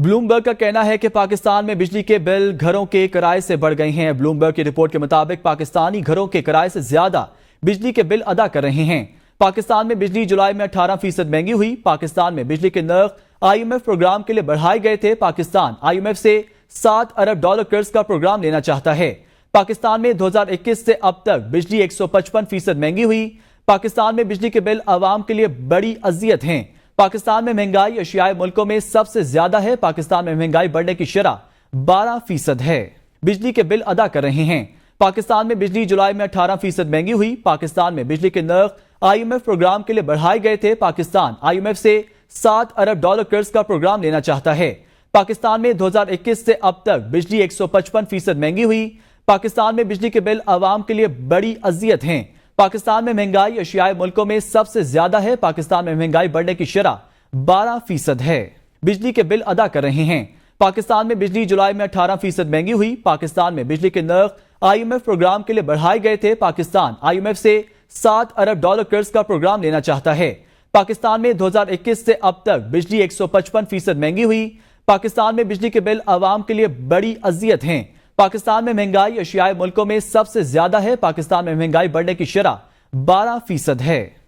Bloomberg का कहना है कि पाकिस्तान में बिजली के बिल घरों के किराए से बढ़ गए हैं। ब्लूमबर्ग की रिपोर्ट के मुताबिक पाकिस्तानी घरों के किराए से ज्यादा बिजली के बिल अदा कर रहे हैं। पाकिस्तान में बिजली जुलाई में 18% महंगी हुई। पाकिस्तान में बिजली के नर्ख IMF प्रोग्राम के लिए बढ़ाए गए थे। पाकिस्तान IMF से $7 अरब कर्ज का प्रोग्राम लेना चाहता है। पाकिस्तान में 2021 से अब तक बिजली 155% महंगी हुई। पाकिस्तान में बिजली के बिल आवाम के लिए बड़ी अजियत हैं। पाकिस्तान में महंगाई एशियाई मुल्कों में सबसे ज्यादा है। पाकिस्तान में महंगाई बढ़ने की शरह 12% है। बिजली के बिल अदा कर रहे हैं। पाकिस्तान में बिजली जुलाई में 18% महंगी हुई। पाकिस्तान में बिजली के नर्ख IMF प्रोग्राम के लिए बढ़ाए गए थे। पाकिस्तान IMF से $7 अरब कर्ज का प्रोग्राम लेना चाहता है। पाकिस्तान में 2021 से अब तक बिजली 155% महंगी हुई। पाकिस्तान में बिजली के बिल आवाम के लिए बड़ी अजियत हैं। पाकिस्तान में महंगाई एशियाई मुल्कों में सबसे ज्यादा है। पाकिस्तान में महंगाई बढ़ने की शरह 12% है। बिजली के बिल अदा कर रहे हैं। पाकिस्तान में बिजली जुलाई में 18% महंगी हुई। पाकिस्तान में बिजली के नर्ख IMF प्रोग्राम के लिए बढ़ाए गए थे। पाकिस्तान IMF से $7 अरब कर्ज का प्रोग्राम लेना चाहता है। पाकिस्तान में 2021 से अब तक बिजली 155% महंगी हुई। पाकिस्तान में बिजली के बिल आवाम के लिए बड़ी अजियत हैं। पाकिस्तान में महंगाई एशियाई मुल्कों में सबसे ज्यादा है। पाकिस्तान में महंगाई बढ़ने की शरह 12% है।